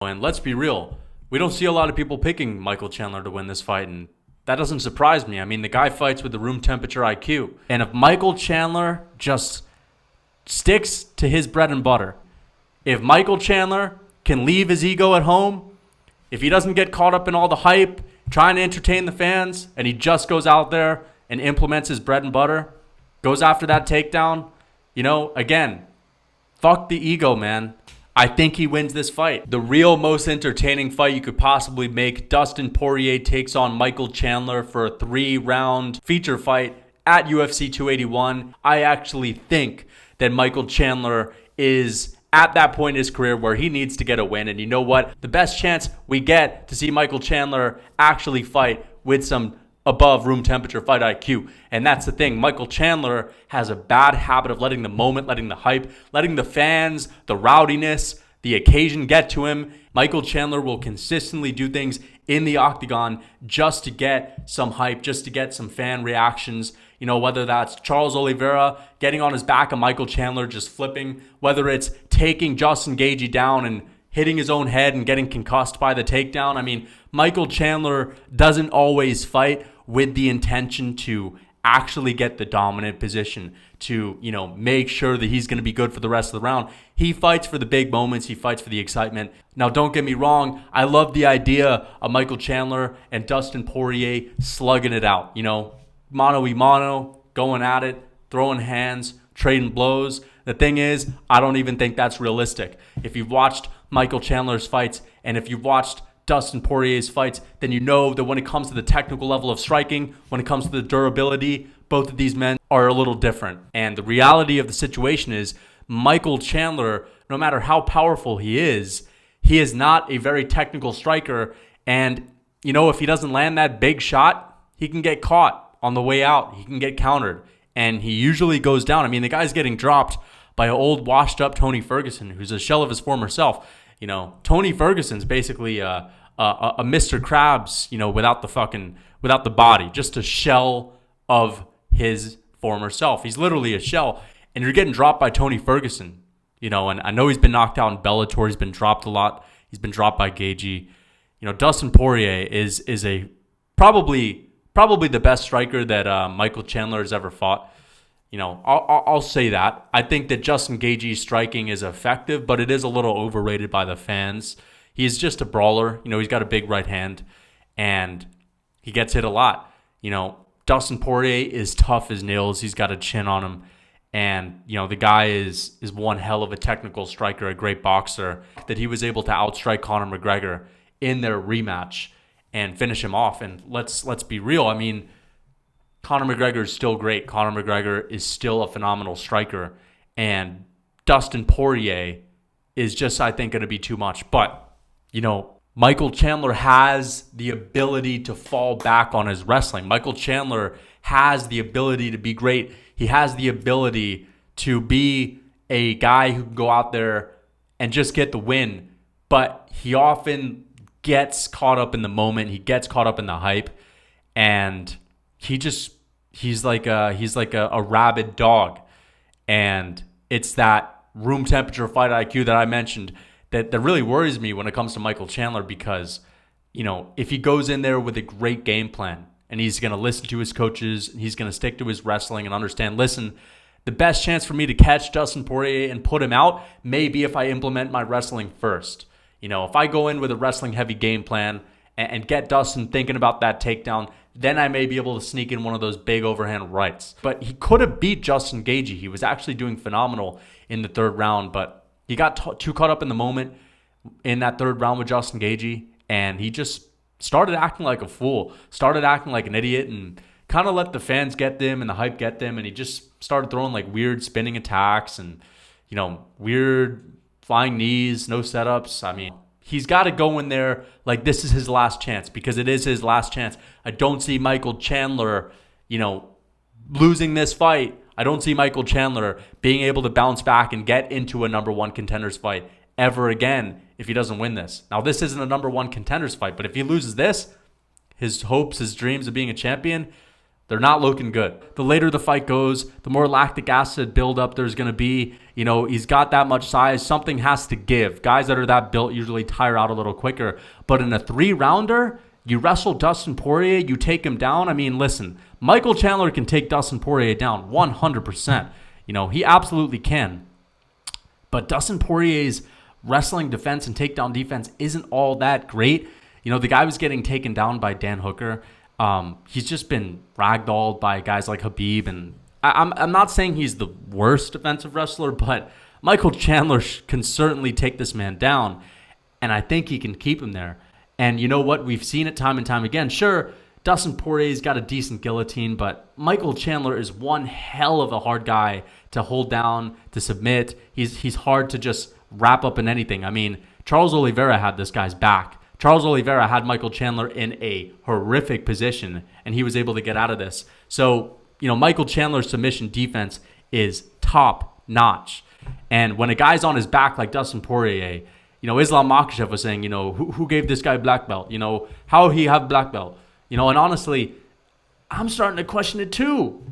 And let's be real, we don't see a lot of people picking Michael Chandler to win this fight, and that doesn't surprise me. I mean, the guy fights with the room temperature IQ. And if Michael Chandler just sticks to his bread and butter, if Michael Chandler can leave his ego at home, if he doesn't get caught up in all the hype, trying to entertain the fans, and he just goes out there and implements his bread and butter, goes after that takedown, again, fuck the ego, man. I think he wins this fight. The real most entertaining fight you could possibly make, Dustin Poirier takes on Michael Chandler for a 3-round feature fight at UFC 281. I actually think that Michael Chandler is at that point in his career where he needs to get a win. And you know what? The best chance we get to see Michael Chandler actually fight with some above room temperature fight IQ. And that's the thing. Michael Chandler has a bad habit of letting the moment, letting the hype, letting the fans, the rowdiness, the occasion get to him. Michael Chandler will consistently do things in the octagon just to get some hype, just to get some fan reactions. Whether that's Charles Oliveira getting on his back and Michael Chandler just flipping, whether it's taking Justin Gaethje down and hitting his own head and getting concussed by the takedown. I mean, Michael Chandler doesn't always fight with the intention to actually get the dominant position, to, make sure that he's going to be good for the rest of the round. He fights for the big moments. He fights for the excitement. Now, don't get me wrong. I love the idea of Michael Chandler and Dustin Poirier slugging it out, mano a mano, going at it, throwing hands, trading blows. The thing is, I don't even think that's realistic. If you've watched Michael Chandler's fights and if you've watched Dustin Poirier's fights, then you know that when it comes to the technical level of striking, when it comes to the durability, both of these men are a little different. And the reality of the situation is Michael Chandler, no matter how powerful he is not a very technical striker. And, if he doesn't land that big shot, he can get caught on the way out. He can get countered. And he usually goes down. I mean, the guy's getting dropped by an old washed up Tony Ferguson, who's a shell of his former self. Tony Ferguson's basically a Mr. Krabs, without the body, just a shell of his former self. He's literally a shell, and you're getting dropped by Tony Ferguson, and I know he's been knocked out in Bellator. He's been dropped a lot. He's been dropped by Gaethje. Dustin Poirier is a probably the best striker that Michael Chandler has ever fought. I'll say that. I think that Justin Gaethje's striking is effective, but it is a little overrated by the fans. He's just a brawler. He's got a big right hand, and he gets hit a lot. Dustin Poirier is tough as nails. He's got a chin on him, and the guy is one hell of a technical striker, a great boxer. That he was able to outstrike Conor McGregor in their rematch and finish him off. And let's be real. I mean, Conor McGregor is still great. Conor McGregor is still a phenomenal striker. And Dustin Poirier is just, I think, going to be too much. But, Michael Chandler has the ability to fall back on his wrestling. Michael Chandler has the ability to be great. He has the ability to be a guy who can go out there and just get the win. But he often gets caught up in the moment. He gets caught up in the hype. And he's like a rabid dog. And it's that room temperature fight IQ that I mentioned that really worries me when it comes to Michael Chandler, because if he goes in there with a great game plan and he's going to listen to his coaches and he's going to stick to his wrestling and understand, listen, the best chance for me to catch Dustin Poirier and put him out may be if I implement my wrestling first. If I go in with a wrestling heavy game plan and get Dustin thinking about that takedown, then I may be able to sneak in one of those big overhand rights. But he could have beat Justin Gaethje. He was actually doing phenomenal in the third round, but he got too caught up in the moment in that third round with Justin Gaethje, and he just started acting like a fool, started acting like an idiot, and kind of let the fans get them and the hype get them, and he just started throwing like weird spinning attacks and, weird flying knees, no setups. I mean, he's got to go in there like this is his last chance, because it is his last chance. I don't see Michael Chandler, losing this fight. I don't see Michael Chandler being able to bounce back and get into a number one contenders fight ever again if he doesn't win this. Now, this isn't a number one contenders fight, but if he loses this, his hopes, his dreams of being a champion, They're not looking good. The later the fight goes, the more lactic acid buildup there's going to be. He's got that much size. Something has to give. Guys that are that built usually tire out a little quicker. But in a 3-rounder, you wrestle Dustin Poirier, you take him down. I mean, listen, Michael Chandler can take Dustin Poirier down 100%. He absolutely can. But Dustin Poirier's wrestling defense and takedown defense isn't all that great. The guy was getting taken down by Dan Hooker. He's just been ragdolled by guys like Habib, and I'm not saying he's the worst defensive wrestler, but Michael Chandler can certainly take this man down, and I think he can keep him there. And you know what? We've seen it time and time again. Sure, Dustin Poirier's got a decent guillotine, but Michael Chandler is one hell of a hard guy to hold down, to submit. He's hard to just wrap up in anything. I mean, Charles Oliveira had this guy's back. Charles Oliveira had Michael Chandler in a horrific position, and he was able to get out of this. So, Michael Chandler's submission defense is top notch. And when a guy's on his back like Dustin Poirier, Islam Makhachev was saying, who gave this guy black belt? How he have black belt? And honestly, I'm starting to question it too.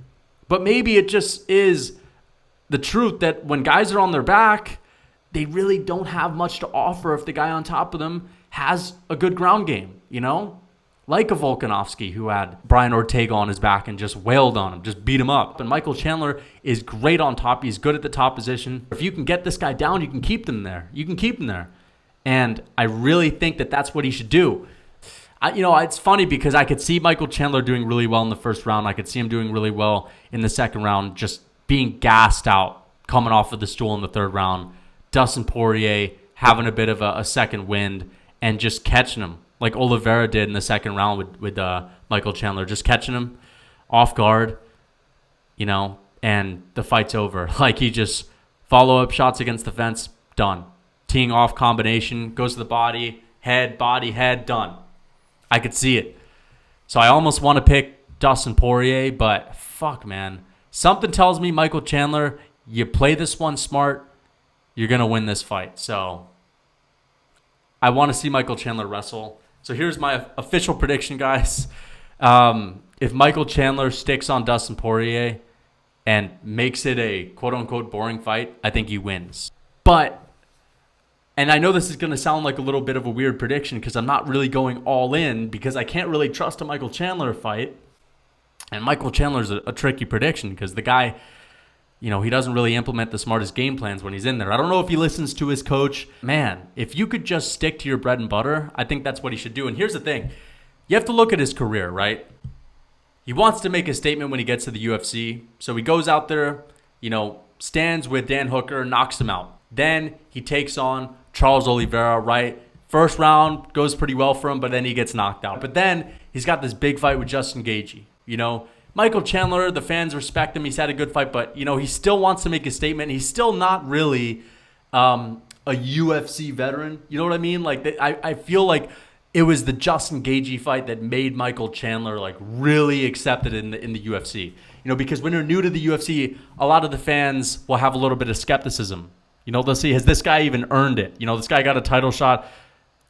But maybe it just is the truth that when guys are on their back, they really don't have much to offer if the guy on top of them has a good ground game, like a Volkanovski who had Brian Ortega on his back and just wailed on him, just beat him up. And Michael Chandler is great on top. He's good at the top position. If you can get this guy down, you can keep them there. And I really think that that's what he should do. It's funny because I could see Michael Chandler doing really well in the first round. I could see him doing really well in the second round, just being gassed out, coming off of the stool in the third round. Dustin Poirier having a bit of a second wind and just catching him like Oliveira did in the second round with Michael Chandler, just catching him off guard, and the fight's over. Like he just follow-up shots against the fence, done. Teeing off combination, goes to the body, head, done. I could see it. So I almost want to pick Dustin Poirier, but fuck, man. Something tells me, Michael Chandler, you play this one smart, you're going to win this fight. So I want to see Michael Chandler wrestle. So here's my official prediction, guys. If Michael Chandler sticks on Dustin Poirier and makes it a quote-unquote boring fight, I think he wins. But, and I know this is going to sound like a little bit of a weird prediction because I'm not really going all in because I can't really trust a Michael Chandler fight. And Michael Chandler's a tricky prediction because the guy, he doesn't really implement the smartest game plans when he's in there. I don't know if he listens to his coach. Man, if you could just stick to your bread and butter, I think that's what he should do. And here's the thing. You have to look at his career, right? He wants to make a statement when he gets to the UFC. So he goes out there, stands with Dan Hooker, knocks him out. Then he takes on Charles Oliveira, right? First round goes pretty well for him, but then he gets knocked out. But then he's got this big fight with Justin Gaethje, Michael Chandler, the fans respect him. He's had a good fight, but, he still wants to make a statement. He's still not really a UFC veteran. You know what I mean? Like, I feel like it was the Justin Gaethje fight that made Michael Chandler, really accepted in the UFC. Because when you're new to the UFC, a lot of the fans will have a little bit of skepticism. They'll see, has this guy even earned it? This guy got a title shot.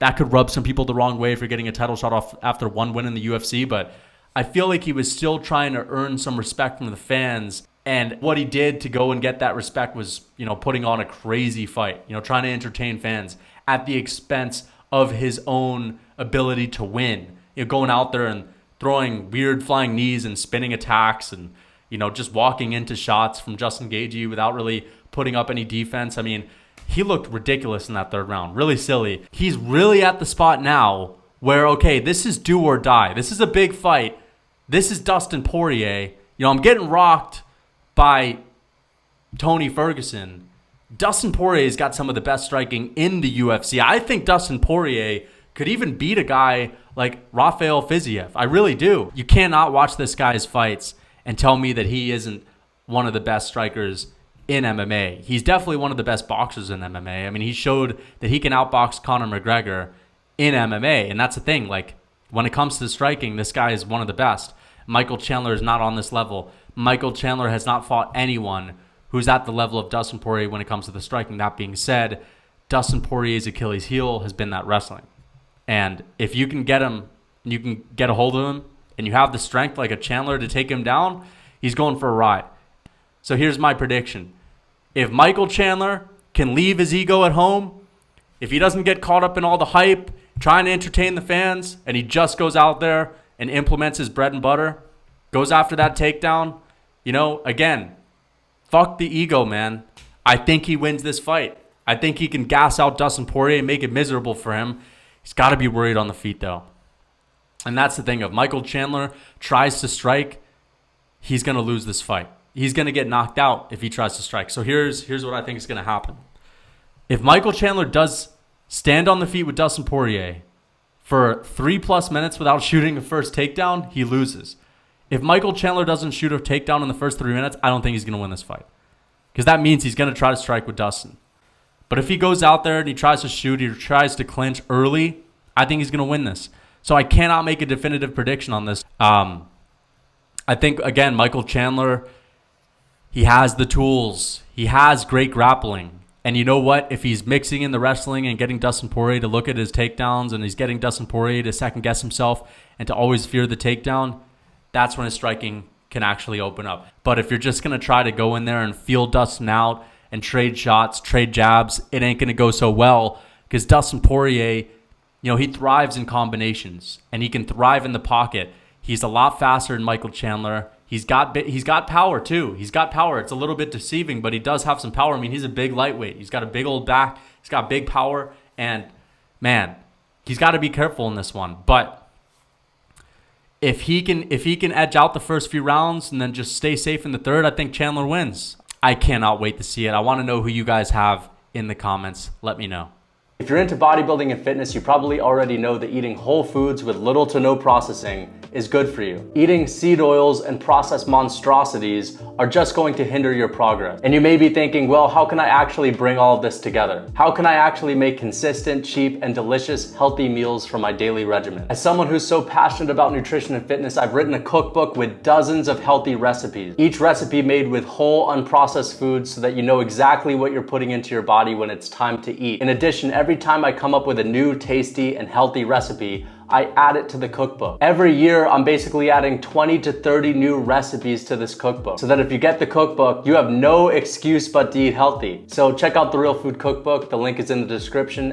That could rub some people the wrong way if you're getting a title shot off after one win in the UFC, but I feel like he was still trying to earn some respect from the fans. And what he did to go and get that respect was, putting on a crazy fight, trying to entertain fans at the expense of his own ability to win. Going out there and throwing weird flying knees and spinning attacks and, just walking into shots from Justin Gaethje without really putting up any defense. I mean, he looked ridiculous in that third round. Really silly. He's really at the spot now where, okay, this is do or die. This is a big fight. This is Dustin Poirier. I'm getting rocked by Tony Ferguson. Dustin Poirier's got some of the best striking in the UFC. I think Dustin Poirier could even beat a guy like Rafael Fiziev. I really do. You cannot watch this guy's fights and tell me that he isn't one of the best strikers in MMA. He's definitely one of the best boxers in MMA. I mean, he showed that he can outbox Conor McGregor in MMA, and that's the thing. When it comes to striking, this guy is one of the best. Michael Chandler is not on this level. Michael Chandler has not fought anyone who's at the level of Dustin Poirier when it comes to the striking. That being said, Dustin Poirier's Achilles heel has been that wrestling. And if you can get him, you can get a hold of him, and you have the strength like a Chandler to take him down, he's going for a ride. So here's my prediction. If Michael Chandler can leave his ego at home, if he doesn't get caught up in all the hype, trying to entertain the fans, and he just goes out there and implements his bread and butter, goes after that takedown, again, fuck the ego, man. I think he wins this fight. I think he can gas out Dustin Poirier and make it miserable for him. He's got to be worried on the feet, though. And that's the thing. If Michael Chandler tries to strike, he's going to lose this fight. He's going to get knocked out if he tries to strike. So here's what I think is going to happen. If Michael Chandler does stand on the feet with Dustin Poirier for 3+ minutes without shooting a first takedown, he loses. If Michael Chandler doesn't shoot a takedown in the first 3 minutes, I don't think he's going to win this fight. Because that means he's going to try to strike with Dustin. But if he goes out there and he tries to shoot, he tries to clinch early, I think he's going to win this. So I cannot make a definitive prediction on this. I think, again, Michael Chandler, he has the tools. He has great grappling. And you know what? If he's mixing in the wrestling and getting Dustin Poirier to look at his takedowns, and he's getting Dustin Poirier to second-guess himself and to always fear the takedown, that's when his striking can actually open up. But if you're just going to try to go in there and feel Dustin out and trade shots, trade jabs, it ain't going to go so well, because Dustin Poirier, he thrives in combinations and he can thrive in the pocket. He's a lot faster than Michael Chandler. He's got power too. He's got power. It's a little bit deceiving, but he does have some power. I mean, he's a big lightweight. He's got a big old back. He's got big power, and man, he's got to be careful in this one. But if he can edge out the first few rounds and then just stay safe in the third, I think Chandler wins. I cannot wait to see it. I want to know who you guys have in the comments. Let me know. If you're into bodybuilding and fitness, you probably already know that eating whole foods with little to no processing is good for you. Eating seed oils and processed monstrosities are just going to hinder your progress. And you may be thinking, well, how can I actually bring all of this together? How can I actually make consistent, cheap, and delicious healthy meals for my daily regimen? As someone who's so passionate about nutrition and fitness, I've written a cookbook with dozens of healthy recipes. Each recipe made with whole, unprocessed foods so that you know exactly what you're putting into your body when it's time to eat. In addition, every time I come up with a new, tasty, and healthy recipe, I add it to the cookbook. Every year, I'm basically adding 20 to 30 new recipes to this cookbook, so that if you get the cookbook, you have no excuse but to eat healthy. So check out the Real Food Cookbook. The link is in the description.